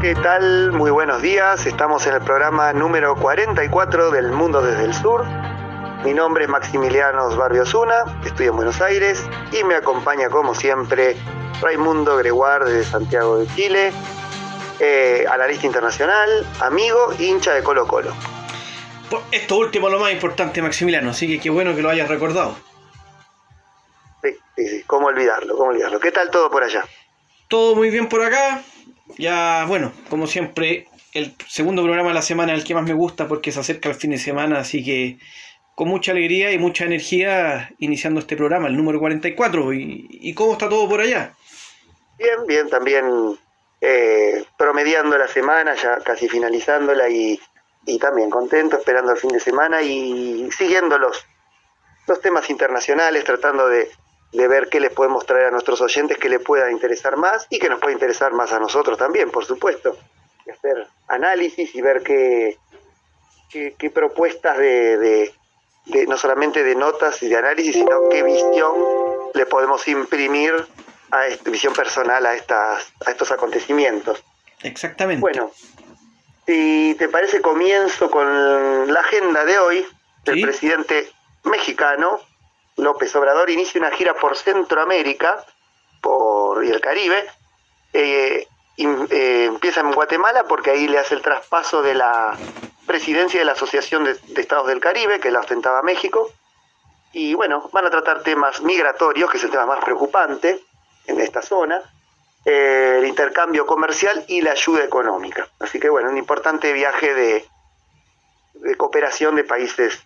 ¿Qué tal? Muy buenos días. Estamos en el programa número 44 del Mundo desde el Sur. Mi nombre es Maximiliano Osbarrio Osuna, estoy en Buenos Aires y me acompaña como siempre Raimundo Greguar desde Santiago de Chile, analista internacional, amigo, hincha de Colo Colo. Pues esto último es lo más importante, Maximiliano, así que qué bueno que lo hayas recordado. Sí, cómo olvidarlo. ¿Qué tal todo por allá? Todo muy bien por acá. Ya, bueno, como siempre, el segundo programa de la semana es el que más me gusta porque se acerca el fin de semana, así que con mucha alegría y mucha energía iniciando este programa, el número 44. ¿Y cómo está todo por allá? Bien, también promediando la semana, ya casi finalizándola y también contento, esperando el fin de semana y siguiendo los temas internacionales, tratando de ver qué les podemos traer a nuestros oyentes que les pueda interesar más y que nos pueda interesar más a nosotros también, por supuesto. Y hacer análisis y ver qué propuestas de no solamente de notas y de análisis, sino qué visión le podemos imprimir a visión personal a estos acontecimientos. Exactamente. Bueno, si te parece, comienzo con la agenda de hoy. El ¿Sí? presidente mexicano López Obrador inicia una gira por Centroamérica y el Caribe. Empieza en Guatemala porque ahí le hace el traspaso de la presidencia de la Asociación de Estados del Caribe, que la ostentaba México. Y bueno, van a tratar temas migratorios, que es el tema más preocupante en esta zona, el intercambio comercial y la ayuda económica. Así que bueno, un importante viaje de cooperación de países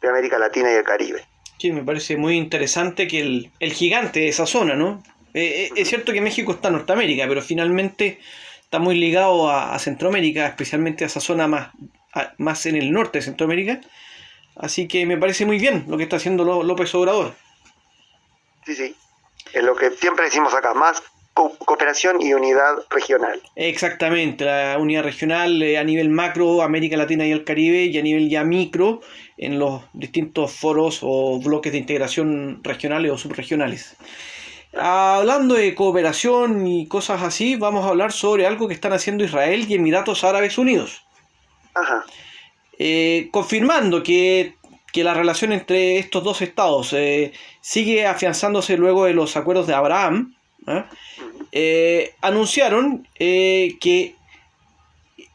de América Latina y el Caribe. Sí, me parece muy interesante que el gigante de esa zona, ¿no? Es cierto que México está en Norteamérica, pero finalmente está muy ligado a Centroamérica, especialmente a esa zona más en el norte de Centroamérica. Así que me parece muy bien lo que está haciendo López Obrador. Sí, es lo que siempre decimos acá, más cooperación y unidad regional. Exactamente, la unidad regional a nivel macro, América Latina y el Caribe, y a nivel ya micro, en los distintos foros o bloques de integración regionales o subregionales. Hablando de cooperación y cosas así, vamos a hablar sobre algo que están haciendo Israel y Emiratos Árabes Unidos. Ajá. Confirmando que la relación entre estos dos estados sigue afianzándose luego de los acuerdos de Abraham. Anunciaron que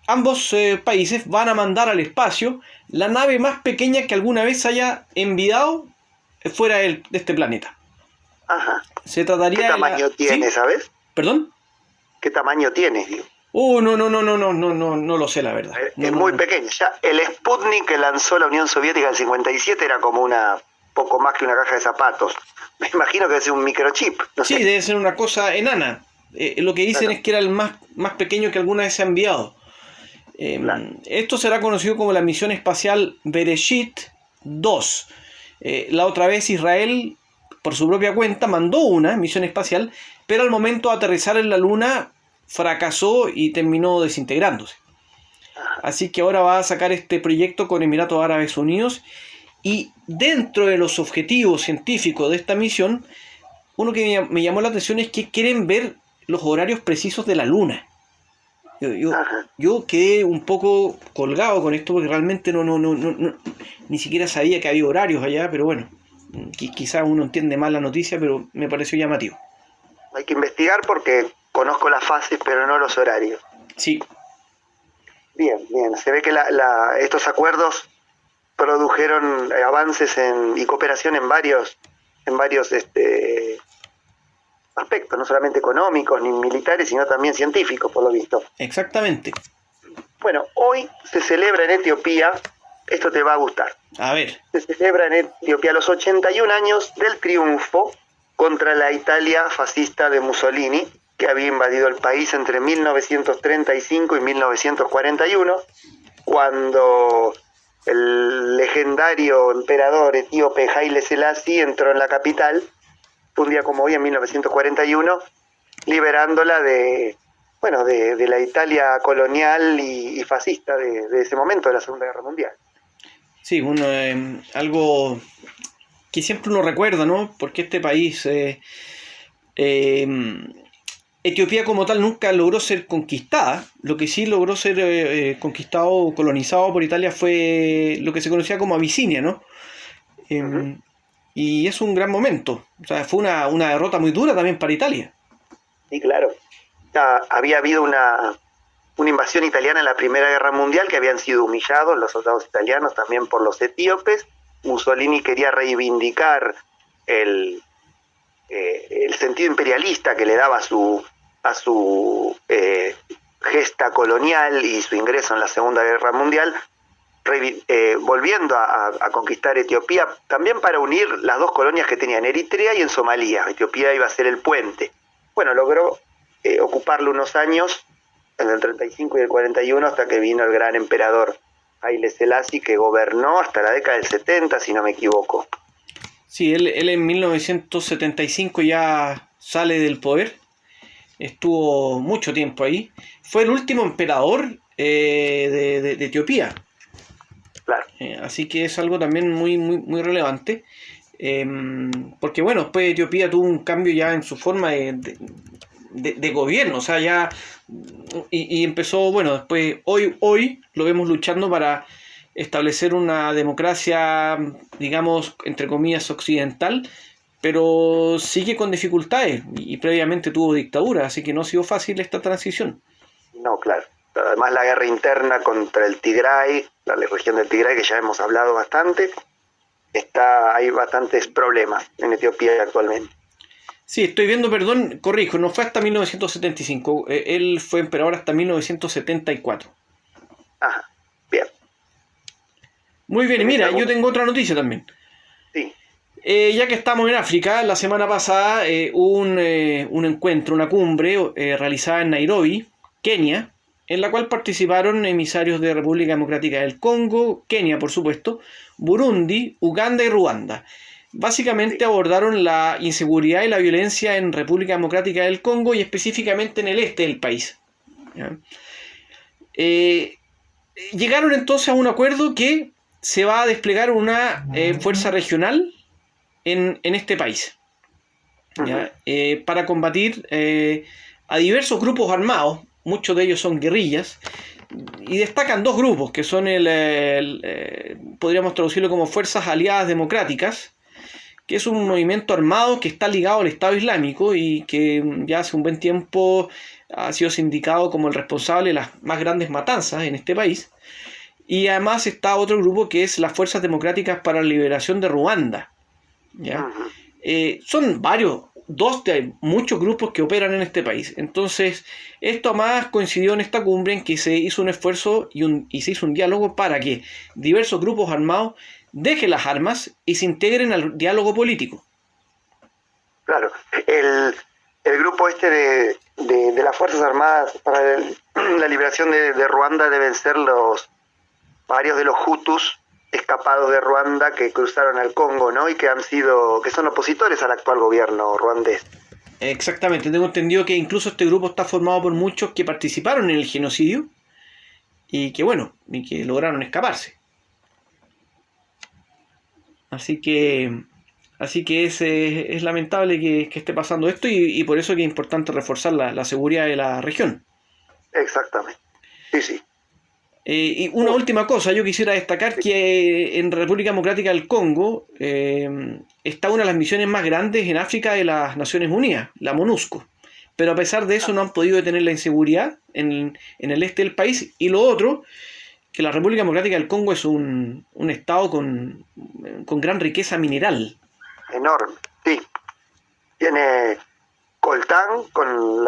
ambos países van a mandar al espacio la nave más pequeña que alguna vez haya enviado fuera de este planeta. Ajá. Se trataría ¿Qué tamaño tiene, ¿Sí? sabes? ¿Perdón? ¿Qué tamaño tiene, digo? No lo sé, la verdad. Es muy pequeño. Ya el Sputnik que lanzó la Unión Soviética en el 57 era como poco más que una caja de zapatos. Me imagino que es un microchip. No sé. Debe ser una cosa enana. Lo que dicen Claro. es que era el más pequeño que alguna vez se ha enviado. Claro. Esto será conocido como la misión espacial Bereshit 2. La otra vez Israel, por su propia cuenta, mandó una misión espacial, pero al momento de aterrizar en la Luna fracasó y terminó desintegrándose. Así que ahora va a sacar este proyecto con Emiratos Árabes Unidos, y dentro de los objetivos científicos de esta misión, uno que me llamó la atención es que quieren ver los horarios precisos de la Luna. Yo quedé un poco colgado con esto porque realmente no, ni siquiera sabía que había horarios allá, pero bueno, quizás uno entiende mal la noticia, pero me pareció llamativo. Hay que investigar porque conozco las fases, pero no los horarios. Sí. Bien. Se ve que estos acuerdos produjeron avances y cooperación en varios aspectos, no solamente económicos ni militares, sino también científicos, por lo visto. Exactamente. Bueno, hoy se celebra en Etiopía, esto te va a gustar. A ver. Se celebra en Etiopía los 81 años del triunfo contra la Italia fascista de Mussolini, que había invadido el país entre 1935 y 1941, cuando el legendario emperador etíope Haile Selassie entró en la capital, un día como hoy en 1941, liberándola de la Italia colonial y fascista de ese momento, de la Segunda Guerra Mundial. Sí, algo que siempre uno recuerda, ¿no? Porque este país Etiopía como tal nunca logró ser conquistada. Lo que sí logró ser conquistado o colonizado por Italia fue lo que se conocía como Abisinia, ¿no? Ujú. Y es un gran momento. O sea, fue una derrota muy dura también para Italia. Sí, claro. Había habido una invasión italiana en la Primera Guerra Mundial, que habían sido humillados los soldados italianos también por los etíopes. Mussolini quería reivindicar el, el sentido imperialista que le daba a su gesta colonial y su ingreso en la Segunda Guerra Mundial, volviendo a conquistar Etiopía, también para unir las dos colonias que tenían, Eritrea y en Somalia. Etiopía iba a ser el puente. Bueno, logró ocuparlo unos años, en el 35 y el 41, hasta que vino el gran emperador Haile Selassie, que gobernó hasta la década del 70, si no me equivoco. Sí, él en 1975 ya sale del poder. Estuvo mucho tiempo ahí. Fue el último emperador de Etiopía. Claro. Así que es algo también muy relevante. Porque bueno, después Etiopía tuvo un cambio ya en su forma de gobierno. O sea, ya... Y empezó, bueno, después hoy lo vemos luchando para establecer una democracia, digamos, entre comillas, occidental, pero sigue con dificultades y previamente tuvo dictadura, así que no ha sido fácil esta transición. No, claro. Además la guerra interna contra el Tigray, la región del Tigray, que ya hemos hablado bastante, hay bastantes problemas en Etiopía actualmente. Sí, estoy viendo, perdón, corrijo, no fue hasta 1975, él fue emperador hasta 1974. Ajá, bien. Muy bien, y ¿Tenés mira, yo algún? tengo otra noticia también. Sí. Ya que estamos en África, la semana pasada hubo un encuentro, una cumbre realizada en Nairobi, Kenia, en la cual participaron emisarios de República Democrática del Congo, Kenia por supuesto, Burundi, Uganda y Ruanda. Básicamente Sí. abordaron la inseguridad y la violencia en República Democrática del Congo y específicamente en el este del país. ¿Ya? Llegaron entonces a un acuerdo que se va a desplegar una fuerza regional en este país, ¿ya? Para combatir a diversos grupos armados, muchos de ellos son guerrillas, y destacan dos grupos que son podríamos traducirlo como Fuerzas Aliadas Democráticas, que es un movimiento armado que está ligado al Estado Islámico y que ya hace un buen tiempo ha sido sindicado como el responsable de las más grandes matanzas en este país. Y además está otro grupo que es las Fuerzas Democráticas para la Liberación de Ruanda, ¿ya? Son dos de muchos grupos que operan en este país. Entonces, esto además coincidió en esta cumbre en que se hizo un esfuerzo y se hizo un diálogo para que diversos grupos armados dejen las armas y se integren al diálogo político. Claro. El grupo este de las Fuerzas Armadas para la liberación de Ruanda deben ser varios de los Hutus escapados de Ruanda que cruzaron al Congo, ¿no? Y que son opositores al actual gobierno ruandés. Exactamente, tengo entendido que incluso este grupo está formado por muchos que participaron en el genocidio y que lograron escaparse. Así que es lamentable que esté pasando esto y por eso que es importante reforzar la seguridad de la región. Exactamente. Sí. Y una última cosa, yo quisiera destacar que en República Democrática del Congo está una de las misiones más grandes en África de las Naciones Unidas, la MONUSCO. Pero a pesar de eso no han podido detener la inseguridad en el este del país. Y lo otro, que la República Democrática del Congo es un estado con gran riqueza mineral. Enorme, sí. Tiene coltán,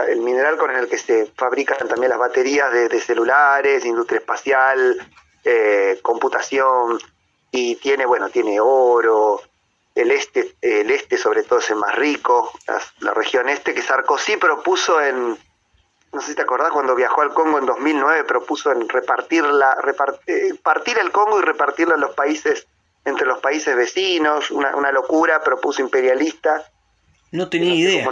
el mineral con el que se fabrican también las baterías de celulares, industria espacial, computación, y tiene oro. El este sobre todo es el más rico, la región este, que Sarkozy propuso no sé si te acordás, cuando viajó al Congo en 2009, propuso en partir el Congo y repartirlo entre los países vecinos, una locura, propuso imperialista. No tenía idea.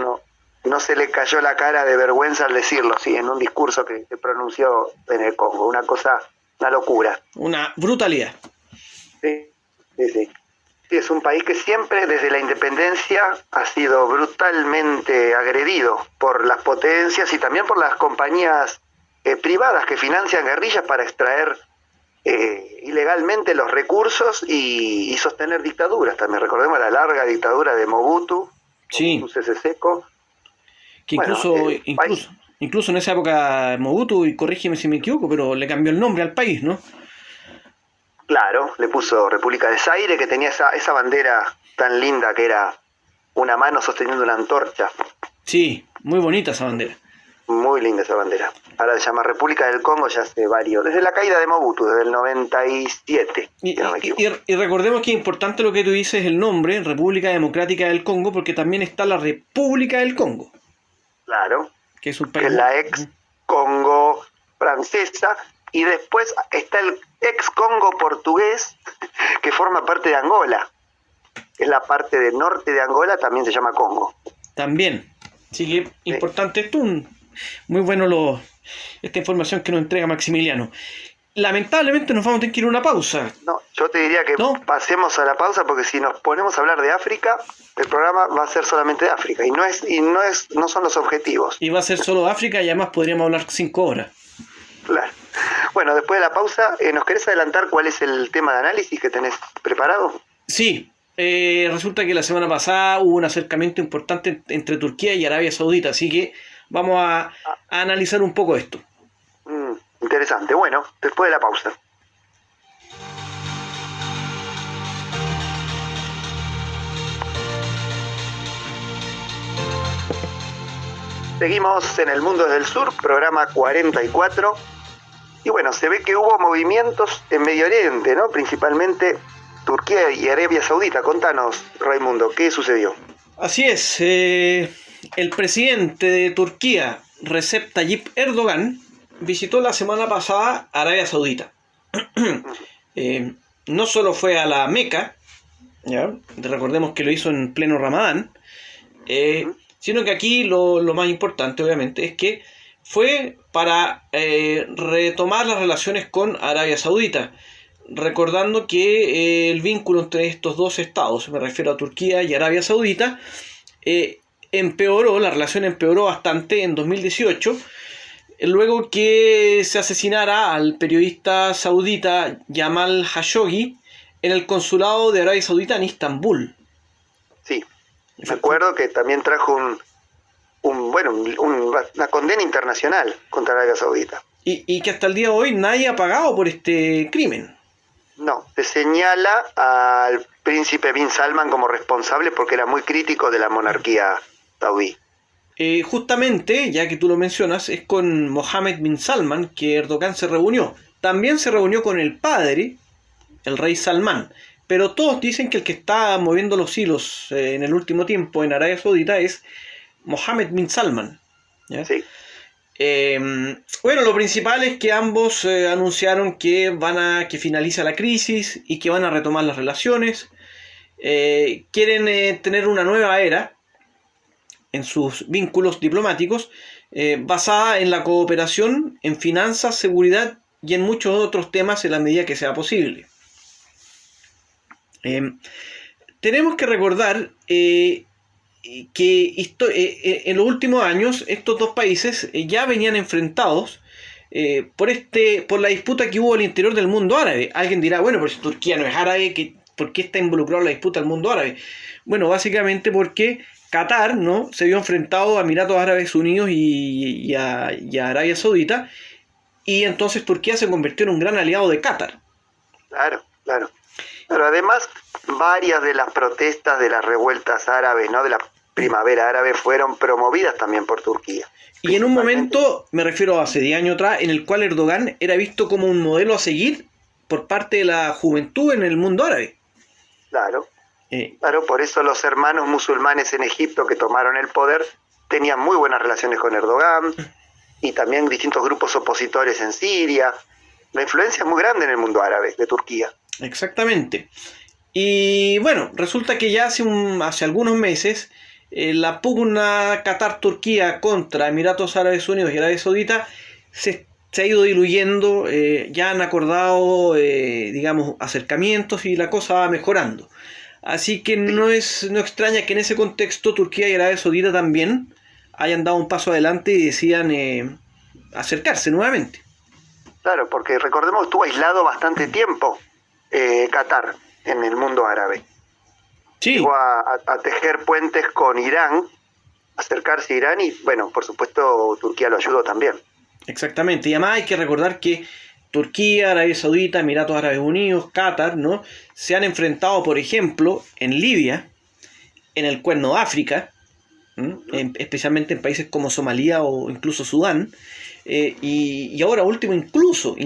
No se le cayó la cara de vergüenza al decirlo, sí, en un discurso que pronunció en el Congo, una locura. Una brutalidad. Sí. Sí, es un país que siempre desde la independencia ha sido brutalmente agredido por las potencias y también por las compañías privadas que financian guerrillas para extraer ilegalmente los recursos y sostener dictaduras. También recordemos la larga dictadura de Mobutu, Sí, Mobutu Sese Seko. que Bueno, incluso en esa época Mobutu, y corrígeme si me equivoco, pero le cambió el nombre al país, ¿no? claro, le puso República de Zaire, que tenía esa bandera tan linda que era una mano sosteniendo una antorcha. Sí, muy bonita esa bandera. Muy linda esa bandera. Ahora se llama República del Congo ya hace varios, desde la caída de Mobutu, desde el 97, Y, si no me equivoco. y recordemos que es importante lo que tú dices, el nombre, República Democrática del Congo, porque también está la República del Congo, Claro, que es un que país... es la ex Congo francesa, y después está el ex Congo portugués, que forma parte de Angola. Es la parte del norte de Angola, también se llama Congo. También. Así que importante esto, muy bueno esta información que nos entrega Maximiliano. Lamentablemente nos vamos a tener que ir a una pausa. No, yo te diría que ¿No? pasemos a la pausa, porque si nos ponemos a hablar de África, el programa va a ser solamente de África, y no son los objetivos. Y va a ser solo África y además podríamos hablar 5 horas. Claro. Bueno, después de la pausa, ¿nos querés adelantar cuál es el tema de análisis que tenés preparado? Sí, resulta que la semana pasada hubo un acercamiento importante entre Turquía y Arabia Saudita, así que vamos a analizar un poco esto. Interesante. Bueno, después de la pausa. Seguimos en El Mundo desde el Sur, programa 44. Y bueno, se ve que hubo movimientos en Medio Oriente, ¿no? Principalmente Turquía y Arabia Saudita. Contanos, Raimundo, ¿qué sucedió? Así es, el presidente de Turquía, Recep Tayyip Erdogan, visitó la semana pasada Arabia Saudita. No solo fue a la Meca, ¿ya? Recordemos que lo hizo en pleno Ramadán, sino que aquí lo más importante, obviamente, es que fue para retomar las relaciones con Arabia Saudita, recordando que el vínculo entre estos dos estados, me refiero a Turquía y Arabia Saudita, la relación empeoró bastante en 2018, luego que se asesinara al periodista saudita Jamal Khashoggi en el consulado de Arabia Saudita en Istambul. Sí, me acuerdo que también trajo una condena internacional contra Arabia Saudita. Y que hasta el día de hoy nadie ha pagado por este crimen. No, se señala al príncipe Bin Salman como responsable porque era muy crítico de la monarquía saudí. Justamente, ya que tú lo mencionas, es con Mohammed bin Salman que Erdogan se reunió. También se reunió con el padre, el rey Salmán. Pero todos dicen que el que está moviendo los hilos en el último tiempo en Arabia Saudita es Mohammed bin Salman, ¿ya? Sí. Bueno, lo principal es que ambos anunciaron que que finaliza la crisis y que van a retomar las relaciones. Quieren tener una nueva era en sus vínculos diplomáticos basada en la cooperación en finanzas, seguridad y en muchos otros temas en la medida que sea posible. Tenemos que recordar que en los últimos años estos dos países ya venían enfrentados por la disputa que hubo al interior del mundo árabe. Alguien dirá, bueno, pero si Turquía no es árabe, ¿por qué está involucrado en la disputa del mundo árabe? Bueno, básicamente porque Qatar, ¿no?, se vio enfrentado a Emiratos Árabes Unidos y a Arabia Saudita, y entonces Turquía se convirtió en un gran aliado de Qatar. Claro. Pero además, varias de las protestas de las revueltas árabes, ¿no?, de la primavera árabe, fueron promovidas también por Turquía. Y en un momento, me refiero a hace 10 años atrás, en el cual Erdogan era visto como un modelo a seguir por parte de la juventud en el mundo árabe. Claro, por eso los hermanos musulmanes en Egipto que tomaron el poder tenían muy buenas relaciones con Erdogan, y también distintos grupos opositores en Siria. La influencia es muy grande en el mundo árabe de Turquía. Exactamente. Y bueno, resulta que ya hace algunos meses la pugna Qatar-Turquía contra Emiratos Árabes Unidos y Arabia Saudita se ha ido diluyendo, ya han acordado, acercamientos y la cosa va mejorando. Así que no extraña que en ese contexto Turquía y Arabia Saudita también hayan dado un paso adelante y decidan acercarse nuevamente. Claro, porque recordemos que estuvo aislado bastante tiempo Qatar en el mundo árabe. Sí. Llegó a tejer puentes con Irán, acercarse a Irán y, bueno, por supuesto Turquía lo ayudó también. Exactamente, y además hay que recordar que Turquía, Arabia Saudita, Emiratos Árabes Unidos, Qatar, ¿no? Se han enfrentado, por ejemplo, en Libia, en el Cuerno de África, especialmente en países como Somalia o incluso Sudán, y ahora último incluso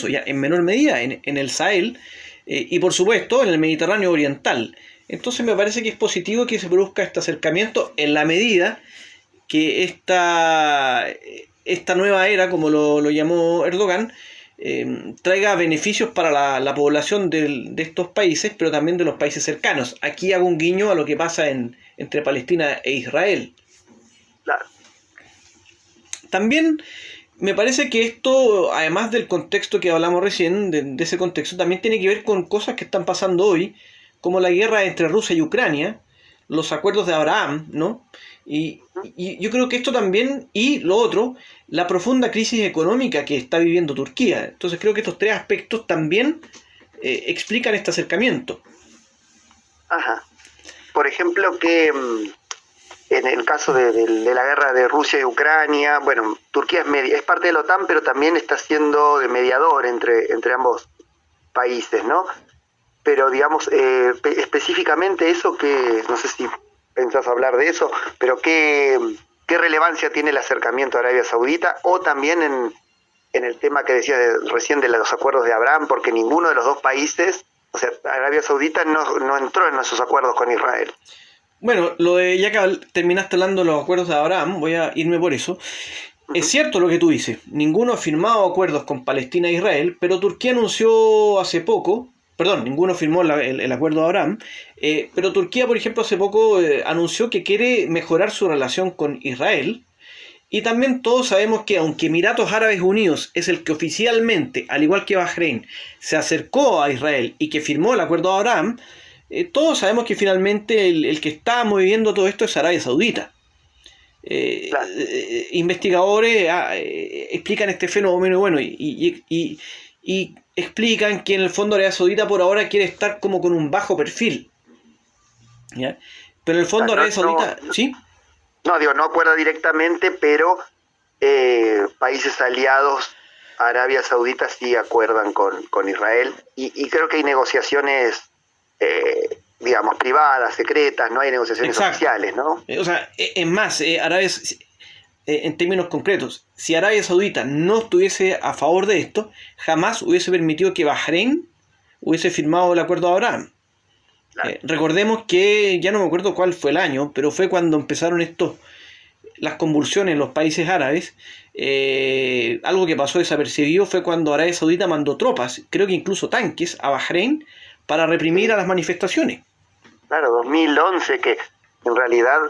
ya en menor medida en el Sahel, y por supuesto en el Mediterráneo Oriental. Entonces me parece que es positivo que se produzca este acercamiento en la medida que esta nueva era, como lo llamó Erdogan, traiga beneficios para la población de estos países, pero también de los países cercanos. Aquí hago un guiño a lo que pasa entre Palestina e Israel. Claro. También me parece que esto, además del contexto que hablamos recién, de ese contexto, también tiene que ver con cosas que están pasando hoy, como la guerra entre Rusia y Ucrania, los acuerdos de Abraham, ¿no? Y yo creo que esto también, y lo otro, la profunda crisis económica que está viviendo Turquía. Entonces creo que estos tres aspectos también explican este acercamiento. Ajá. Por ejemplo, que en el caso de la guerra de Rusia y Ucrania, bueno, Turquía es parte de la OTAN, pero también está siendo de mediador entre ambos países, ¿no? Pero digamos, específicamente eso que, no sé si pensás hablar de eso, pero ¿qué relevancia tiene el acercamiento a Arabia Saudita? O también en el tema que decías recién de los acuerdos de Abraham, porque ninguno de los dos países, o sea, Arabia Saudita no entró en esos acuerdos con Israel. Bueno, ya que terminaste hablando de los acuerdos de Abraham, voy a irme por eso. Es cierto lo que tú dices, ninguno ha firmado acuerdos con Palestina e Israel, pero Turquía anunció hace poco, ninguno firmó el acuerdo de Abraham, pero Turquía, por ejemplo, hace poco anunció que quiere mejorar su relación con Israel, y también todos sabemos que aunque Emiratos Árabes Unidos es el que oficialmente, al igual que Bahrein, se acercó a Israel y que firmó el acuerdo de Abraham, todos sabemos que finalmente el que está moviendo todo esto es Arabia Saudita. Claro. Investigadores explican este fenómeno, bueno, y explican que en el fondo Arabia Saudita por ahora quiere estar como con un bajo perfil, ¿ya? Pero en el fondo Arabia Saudita, ¿sí? No, no acuerda directamente, pero países aliados a Arabia Saudita sí acuerdan con Israel, y creo que hay negociaciones digamos, privadas, secretas, no hay negociaciones oficiales, ¿no? O sea, es más, en términos concretos, si Arabia Saudita no estuviese a favor de esto, jamás hubiese permitido que Bahrein hubiese firmado el acuerdo de Abraham. Claro. Recordemos que, ya no me acuerdo cuál fue el año, pero fue cuando empezaron las convulsiones en los países árabes. Algo que pasó desapercibido fue cuando Arabia Saudita mandó tropas, creo que incluso tanques, a Bahrein para reprimir a las manifestaciones. Claro, 2011, que en realidad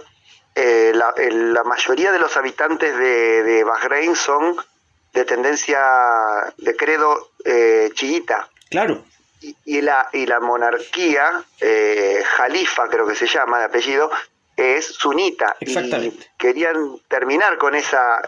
la mayoría de los habitantes de Bahrein son de tendencia de credo chiita. Claro. Y la monarquía, Jalifa creo que se llama de apellido, es sunita. Exactamente. Y querían terminar con esa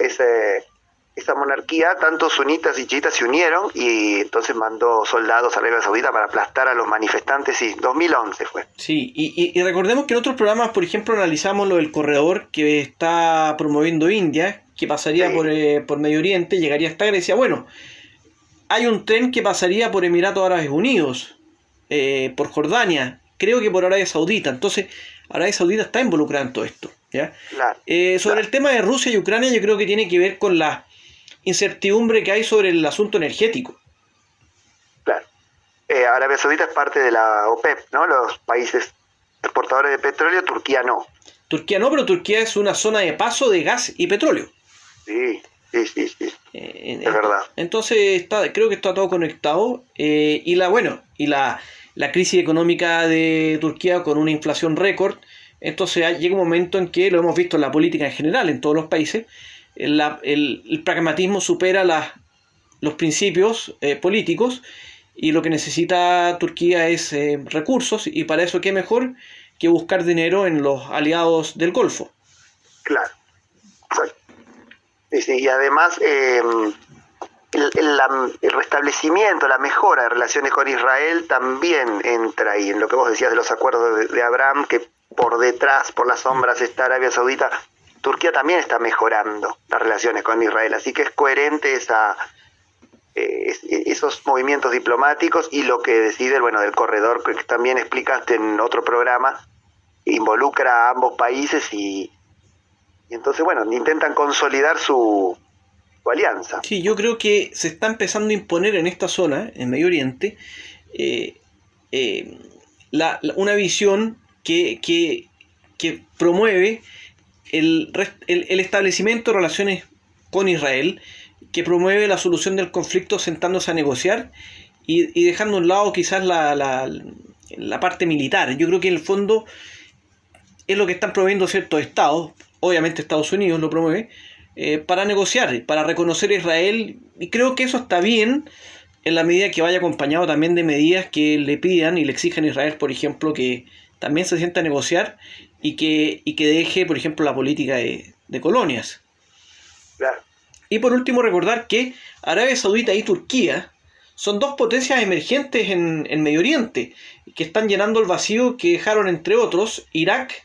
monarquía, tanto sunitas y chiitas se unieron y entonces mandó soldados a Arabia Saudita para aplastar a los manifestantes. Sí, 2011 fue. Sí, y recordemos que en otros programas, por ejemplo, analizamos lo del corredor que está promoviendo India, que pasaría por Medio Oriente, llegaría hasta Grecia. Bueno, hay un tren que pasaría por Emiratos Árabes Unidos, por Jordania, creo que por Arabia Saudita. Entonces, Arabia Saudita está involucrada en todo esto, ¿ya? Claro, sobre el tema de Rusia y Ucrania, yo creo que tiene que ver con la incertidumbre que hay sobre el asunto energético. Claro. Arabia Saudita es parte de la OPEP, ¿no? Los países exportadores de petróleo, Turquía no. Turquía no, pero Turquía es una zona de paso de gas y petróleo. Sí. Es verdad. Entonces creo que está todo conectado. Y la crisis económica de Turquía con una inflación récord. Entonces llega un momento en que, lo hemos visto en la política en general, en todos los países, el pragmatismo supera los principios políticos y lo que necesita Turquía es recursos, y para eso qué mejor que buscar dinero en los aliados del Golfo. Claro. Sí, y además el restablecimiento, la mejora de relaciones con Israel también entra ahí en lo que vos decías de los acuerdos de Abraham, que por detrás, por las sombras está Arabia Saudita. Turquía también está mejorando las relaciones con Israel, así que es coherente esos movimientos diplomáticos y lo que decide del corredor que también explicaste en otro programa, involucra a ambos países y entonces intentan consolidar su alianza. Sí, yo creo que se está empezando a imponer en esta zona, en Medio Oriente, una visión que promueve el establecimiento de relaciones con Israel, que promueve la solución del conflicto sentándose a negociar y dejando a un lado quizás la parte militar. Yo creo que en el fondo es lo que están promoviendo ciertos estados, obviamente Estados Unidos lo promueve, para negociar, para reconocer a Israel, y creo que eso está bien en la medida que vaya acompañado también de medidas que le pidan y le exijan a Israel, por ejemplo, que también se sienta a negociar y que deje, por ejemplo, la política de colonias. Claro. Y por último recordar que Arabia Saudita y Turquía son dos potencias emergentes en Medio Oriente, que están llenando el vacío que dejaron, entre otros, Irak,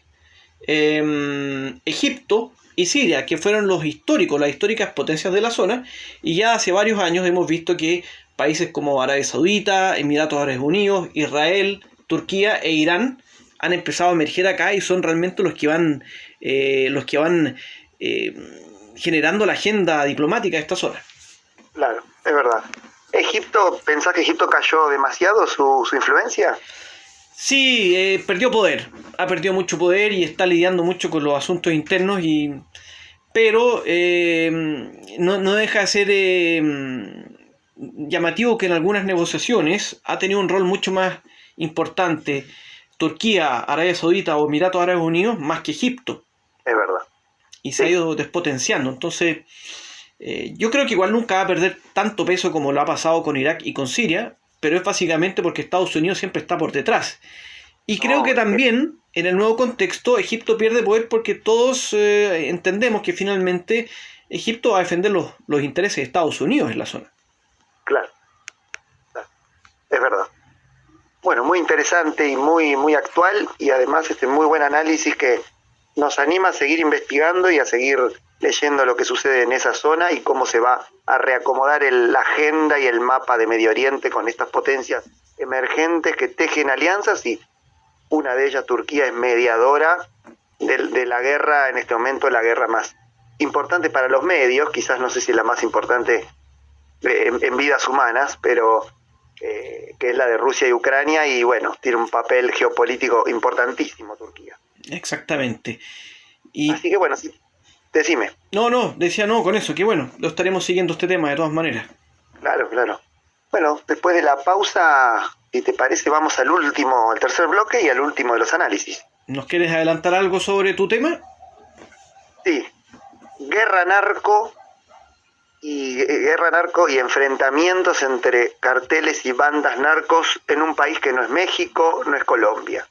Egipto y Siria, que fueron las históricas potencias de la zona, y ya hace varios años hemos visto que países como Arabia Saudita, Emiratos Árabes Unidos, Israel, Turquía e Irán han empezado a emerger acá y son realmente los que van generando la agenda diplomática de esta zona. Claro, es verdad. ¿Pensás que Egipto cayó demasiado su influencia? Sí, perdió poder, ha perdido mucho poder y está lidiando mucho con los asuntos internos, pero no deja de ser llamativo que en algunas negociaciones ha tenido un rol mucho más importante Turquía, Arabia Saudita o Emiratos Árabes Unidos más que Egipto. Es verdad. Y se ha ido despotenciando. Entonces, yo creo que igual nunca va a perder tanto peso como lo ha pasado con Irak y con Siria, pero es básicamente porque Estados Unidos siempre está por detrás. Y creo que también, en el nuevo contexto, Egipto pierde poder porque todos entendemos que finalmente Egipto va a defender los intereses de Estados Unidos en la zona. Claro. Es verdad. Bueno, muy interesante y muy, muy actual, y además muy buen análisis que nos anima a seguir investigando y a seguir leyendo lo que sucede en esa zona y cómo se va a reacomodar la agenda y el mapa de Medio Oriente con estas potencias emergentes que tejen alianzas, y una de ellas, Turquía, es mediadora de la guerra, en este momento la guerra más importante para los medios, quizás no sé si la más importante en vidas humanas, pero que es la de Rusia y Ucrania, y tiene un papel geopolítico importantísimo Turquía. Exactamente. Así que sí, decime. Decía con eso, que lo estaremos siguiendo este tema de todas maneras. Claro. Bueno, después de la pausa, si te parece, vamos al tercer bloque y al último de los análisis. ¿Nos quieres adelantar algo sobre tu tema? Sí, guerra narco y enfrentamientos entre carteles y bandas narcos en un país que no es México, no es Colombia.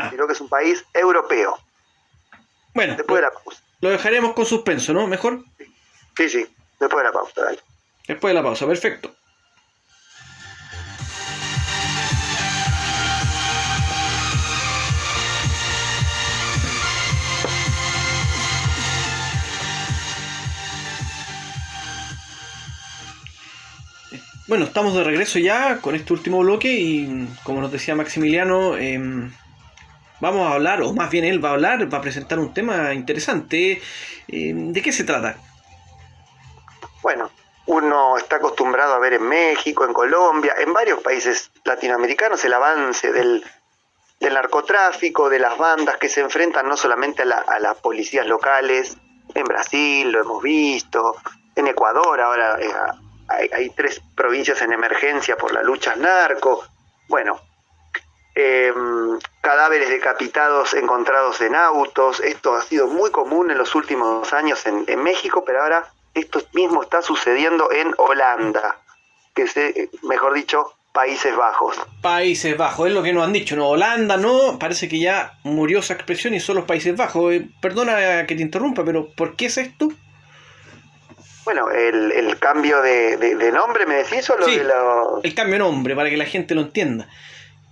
Creo que es un país europeo. Bueno, después de la pausa. Lo dejaremos con suspenso, ¿no? ¿Mejor? Sí, después de la pausa, dale. Después de la pausa, perfecto. Bueno, estamos de regreso ya con este último bloque y como nos decía Maximiliano, vamos a hablar, o más bien él va a presentar un tema interesante. ¿De qué se trata? Bueno, uno está acostumbrado a ver en México, en Colombia, en varios países latinoamericanos el avance del narcotráfico, de las bandas que se enfrentan no solamente a las policías locales. En Brasil lo hemos visto, en Ecuador ahora hay 3 provincias en emergencia por la lucha narco. Cadáveres decapitados encontrados en autos. Esto ha sido muy común en los últimos años en México, pero ahora esto mismo está sucediendo en Holanda, mejor dicho, Países Bajos. Países Bajos, es lo que nos han dicho, ¿no? Holanda no, parece que ya murió esa expresión y son los Países Bajos. Perdona que te interrumpa, pero ¿por qué es esto? Bueno, el cambio de nombre, ¿me decís? ¿O lo Sí, de la... el cambio de nombre, para que la gente lo entienda.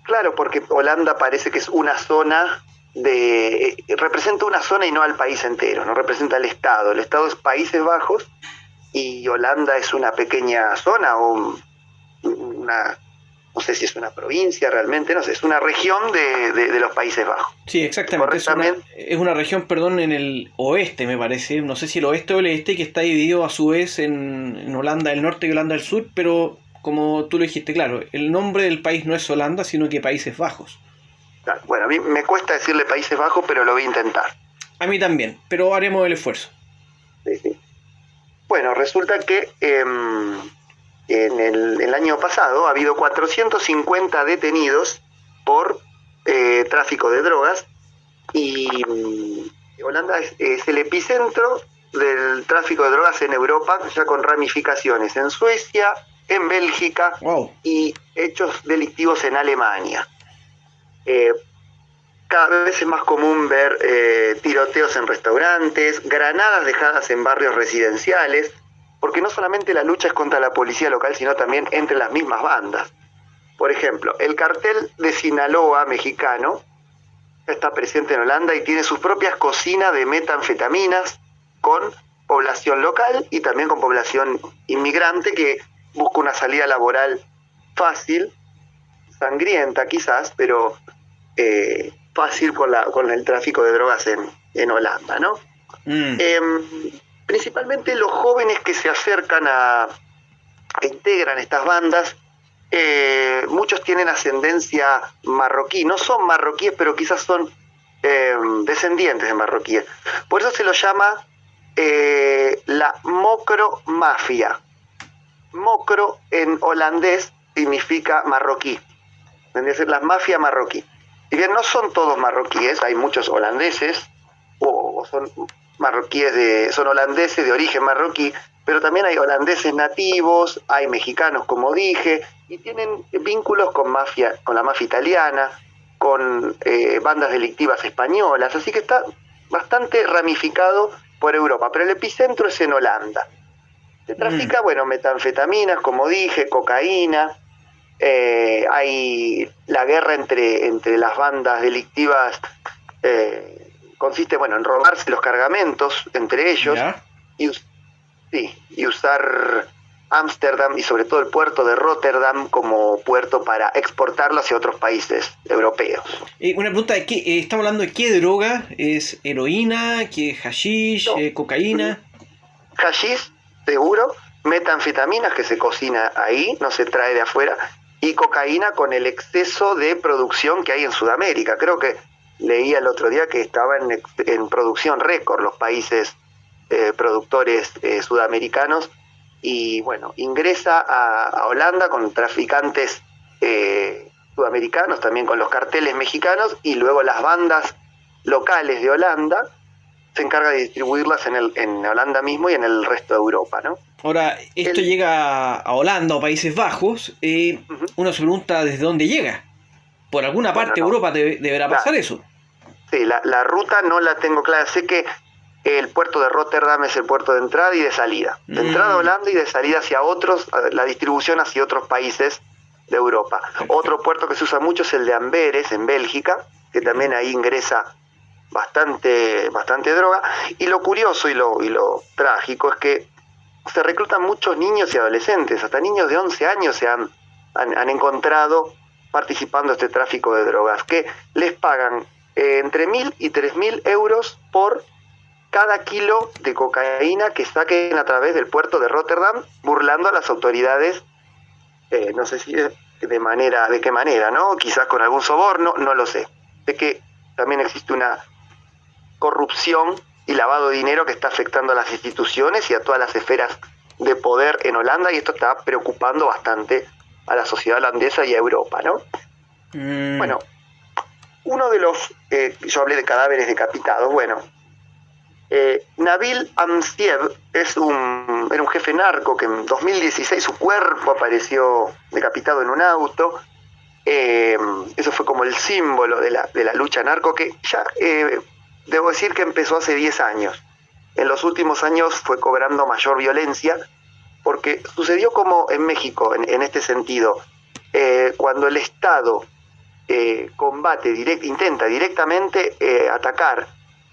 Claro, porque Holanda parece que es una zona representa una zona y no al país entero, no representa al Estado. El Estado es Países Bajos y Holanda es una pequeña zona o una... No sé si es una provincia realmente, no sé, es una región de los Países Bajos. Sí, exactamente. Es una región, perdón, en el oeste, me parece. No sé si el oeste o el este, que está dividido a su vez en Holanda del Norte y Holanda del Sur, pero como tú lo dijiste, claro, el nombre del país no es Holanda, sino que Países Bajos. Claro, bueno, a mí me cuesta decirle Países Bajos, pero lo voy a intentar. A mí también, pero haremos el esfuerzo. Sí, sí. Bueno, resulta que... En el año pasado ha habido 450 detenidos por tráfico de drogas y Holanda es el epicentro del tráfico de drogas en Europa, ya con ramificaciones en Suecia, en Bélgica y hechos delictivos en Alemania. Cada vez es más común ver tiroteos en restaurantes, granadas dejadas en barrios residenciales, porque no solamente la lucha es contra la policía local, sino también entre las mismas bandas. Por ejemplo, el cartel de Sinaloa mexicano está presente en Holanda y tiene sus propias cocinas de metanfetaminas con población local y también con población inmigrante que busca una salida laboral fácil, sangrienta quizás, pero fácil con el tráfico de drogas en Holanda, ¿no? Principalmente los jóvenes que se acercan que integran estas bandas, muchos tienen ascendencia marroquí, no son marroquíes, pero quizás son descendientes de marroquíes. Por eso se lo llama la mocromafia. Mocro en holandés significa marroquí, es la mafia marroquí. Si bien no son todos marroquíes, hay muchos holandeses, o son marroquíes son holandeses de origen marroquí, pero también hay holandeses nativos, hay mexicanos, como dije, y tienen vínculos con la mafia italiana, con bandas delictivas españolas, así que está bastante ramificado por Europa, pero el epicentro es en Holanda. Se trafica, metanfetaminas, como dije, cocaína, hay la guerra entre las bandas delictivas, consiste en robarse los cargamentos entre ellos y usar Ámsterdam y sobre todo el puerto de Rotterdam como puerto para exportarlo hacia otros países europeos. Una pregunta, ¿estamos hablando de qué droga? ¿Es heroína? ¿Qué es hashish? No. ¿Cocaína? Hashish, seguro, metanfetaminas que se cocina ahí, no se trae de afuera, y cocaína con el exceso de producción que hay en Sudamérica. Creo que leía el otro día que estaban en producción récord los países productores sudamericanos y ingresa a Holanda con traficantes sudamericanos, también con los carteles mexicanos y luego las bandas locales de Holanda se encarga de distribuirlas en Holanda mismo y en el resto de Europa, ¿no? Ahora, esto llega a Holanda o Países Bajos, uno se pregunta desde dónde llega. Por alguna parte de Europa deberá pasar eso. Sí, la ruta no la tengo clara. Sé que el puerto de Rotterdam es el puerto de entrada y de salida. De entrada a Holanda y de salida hacia otros, la distribución hacia otros países de Europa. Perfecto. Otro puerto que se usa mucho es el de Amberes, en Bélgica, que también ahí ingresa bastante droga. Y lo curioso y lo trágico es que se reclutan muchos niños y adolescentes, hasta niños de 11 años se han encontrado participando en este tráfico de drogas, que les pagan entre 1.000 y 3.000 euros por cada kilo de cocaína que saquen a través del puerto de Rotterdam, burlando a las autoridades, no sé si de qué manera, ¿no? Quizás con algún soborno, no lo sé. Sé que también existe una corrupción y lavado de dinero que está afectando a las instituciones y a todas las esferas de poder en Holanda, y esto está preocupando bastante a la sociedad holandesa y a Europa, ¿no? Bueno, uno de los... yo hablé de cadáveres decapitados, Nabil Amsiev era un jefe narco que en 2016 su cuerpo apareció decapitado en un auto. Eso fue como el símbolo de la lucha narco, que ya debo decir que empezó hace 10 años. En los últimos años fue cobrando mayor violencia, porque sucedió como en México, en este sentido. Cuando el Estado intenta directamente atacar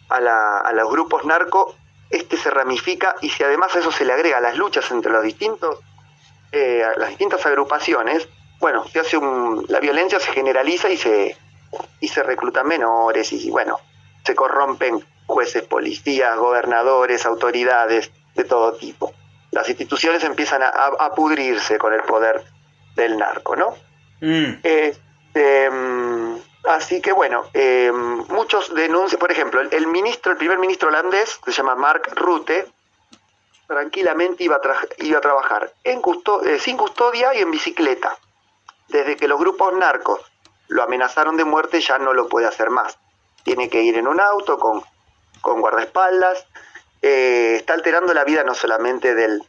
a los grupos narcos, se ramifica, y si además a eso se le agrega las luchas entre las distintas agrupaciones, bueno, la violencia se generaliza y se reclutan menores, y bueno, se corrompen jueces, policías, gobernadores, autoridades de todo tipo. Las instituciones empiezan a pudrirse con el poder del narco, ¿no? Así que bueno, muchos denuncian, por ejemplo, el primer ministro holandés, que se llama Mark Rutte, tranquilamente iba a trabajar sin custodia y en bicicleta. Desde que los grupos narcos lo amenazaron de muerte, ya no lo puede hacer más. Tiene que ir en un auto con guardaespaldas. Está alterando la vida no solamente del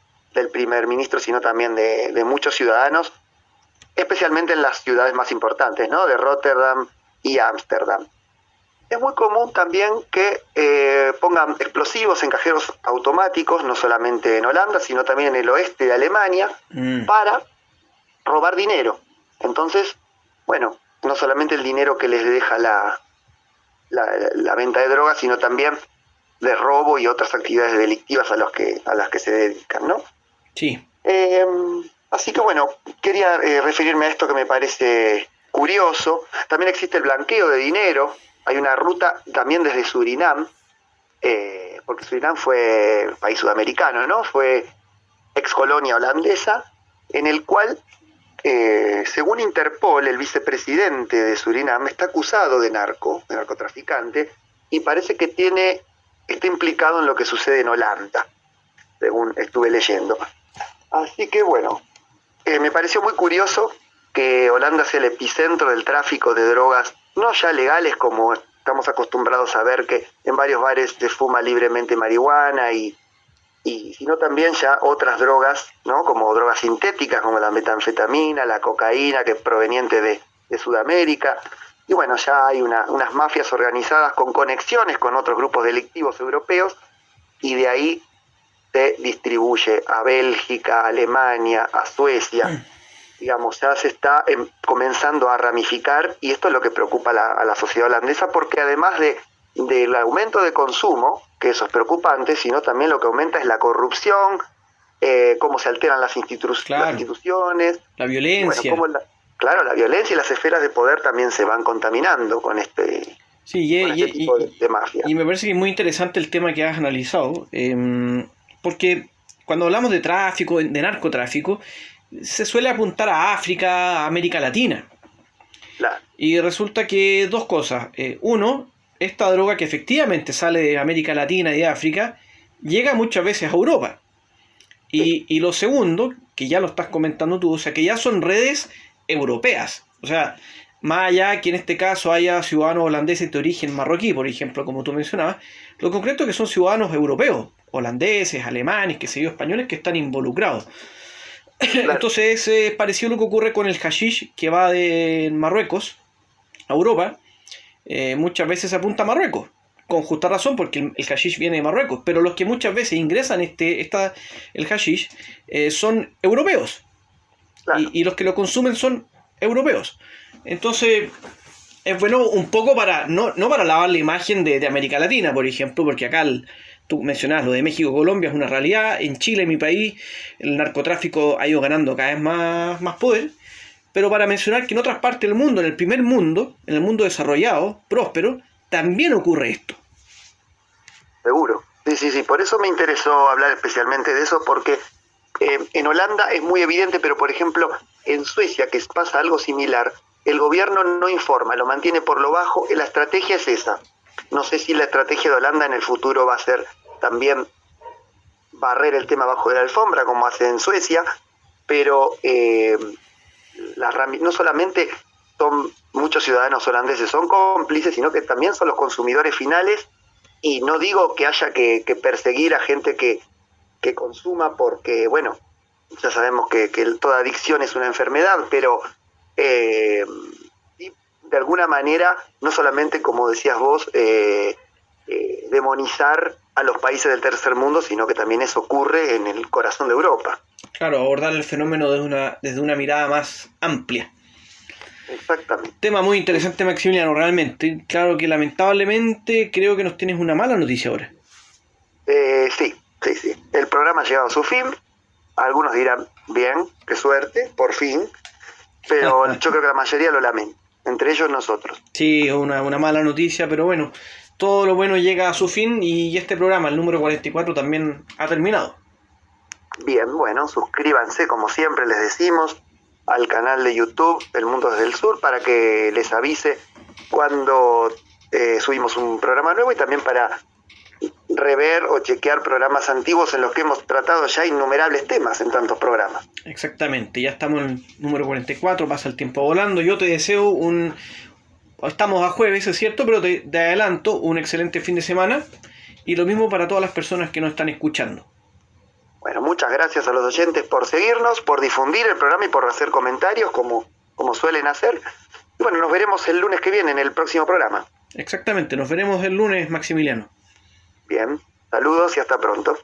primer ministro, sino también de muchos ciudadanos, especialmente en las ciudades más importantes, ¿no? De Rotterdam y Ámsterdam. Es muy común también que pongan explosivos en cajeros automáticos, no solamente en Holanda, sino también en el oeste de Alemania, para robar dinero. Entonces, bueno, no solamente el dinero que les deja la venta de drogas, sino también de robo y otras actividades delictivas a las que se dedican, ¿no? Sí. Así que bueno, quería referirme a esto que me parece curioso. También existe el blanqueo de dinero. Hay una ruta también desde Surinam, porque Surinam fue país sudamericano, ¿no? Fue ex colonia holandesa, en el cual, según Interpol, el vicepresidente de Surinam está acusado de narcotraficante, y parece que está implicado en lo que sucede en Holanda, según estuve leyendo. Así que bueno, me pareció muy curioso que Holanda sea el epicentro del tráfico de drogas, no ya legales como estamos acostumbrados a ver, que en varios bares se fuma libremente marihuana, sino también ya otras drogas, ¿no? Como drogas sintéticas como la metanfetamina, la cocaína, que es proveniente de Sudamérica. Y bueno, ya hay unas mafias organizadas con conexiones con otros grupos delictivos europeos, y de ahí se distribuye a Bélgica, a Alemania, a Suecia. Digamos, ya se está comenzando a ramificar, y esto es lo que preocupa a la sociedad holandesa, porque además del aumento de consumo, que eso es preocupante, sino también lo que aumenta es la corrupción, cómo se alteran las instituciones, la violencia. Bueno, la violencia y las esferas de poder también se van contaminando con este tipo de mafia. Y me parece que es muy interesante el tema que has analizado, porque cuando hablamos de tráfico, de narcotráfico, se suele apuntar a África, a América Latina. Claro. Y resulta que dos cosas. Uno, esta droga que efectivamente sale de América Latina y de África, llega muchas veces a Europa. Y lo segundo, que ya lo estás comentando tú, o sea, que ya son redes europeas. O sea, más allá que en este caso haya ciudadanos holandeses de origen marroquí, por ejemplo, como tú mencionabas, lo concreto es que son ciudadanos europeos, holandeses, alemanes, que sé yo, españoles, que están involucrados. Claro. Entonces es parecido a lo que ocurre con el hashish que va de Marruecos a Europa. Muchas veces se apunta a Marruecos, con justa razón, porque el hashish viene de Marruecos, pero los que muchas veces ingresan el hashish son europeos. Claro. Y los que lo consumen son europeos. Entonces es bueno un poco para no para lavar la imagen de América Latina, por ejemplo, porque acá tú mencionabas lo de México, Colombia es una realidad. En Chile, mi país, el narcotráfico ha ido ganando cada vez más poder. Pero para mencionar que en otras partes del mundo, en el primer mundo, en el mundo desarrollado, próspero, también ocurre esto. Seguro. Sí. Por eso me interesó hablar especialmente de eso, porque en Holanda es muy evidente, pero por ejemplo, en Suecia, que pasa algo similar, el gobierno no informa, lo mantiene por lo bajo. La estrategia es esa. No sé si la estrategia de Holanda en el futuro va a ser también barrer el tema bajo de la alfombra, como hace en Suecia, pero no solamente son muchos ciudadanos holandeses, son cómplices, sino que también son los consumidores finales, y no digo que haya que perseguir a gente que consuma, porque, bueno, ya sabemos que toda adicción es una enfermedad, pero sí, de alguna manera, no solamente, como decías vos, demonizar a los países del tercer mundo, sino que también eso ocurre en el corazón de Europa. Claro, abordar el fenómeno desde una mirada más amplia. Exactamente. Tema muy interesante, Maximiliano, realmente. Claro que lamentablemente creo que nos tienes una mala noticia ahora. Sí. El programa ha llegado a su fin. Algunos dirán, bien, qué suerte, por fin. Pero yo creo que la mayoría lo lamenta, entre ellos nosotros. Sí, una mala noticia, pero bueno, todo lo bueno llega a su fin y este programa, el número 44, también ha terminado. Bien, bueno, suscríbanse, como siempre les decimos, al canal de YouTube El Mundo desde el Sur para que les avise cuando subimos un programa nuevo, y también para rever o chequear programas antiguos en los que hemos tratado ya innumerables temas en tantos programas. Exactamente, ya estamos en el número 44, pasa el tiempo volando. Yo te deseo estamos a jueves, es cierto, pero te adelanto un excelente fin de semana, y lo mismo para todas las personas que nos están escuchando. Bueno, muchas gracias a los oyentes por seguirnos, por difundir el programa y por hacer comentarios como suelen hacer. Y bueno, nos veremos el lunes que viene en el próximo programa. Exactamente, nos veremos el lunes, Maximiliano. Bien, saludos y hasta pronto.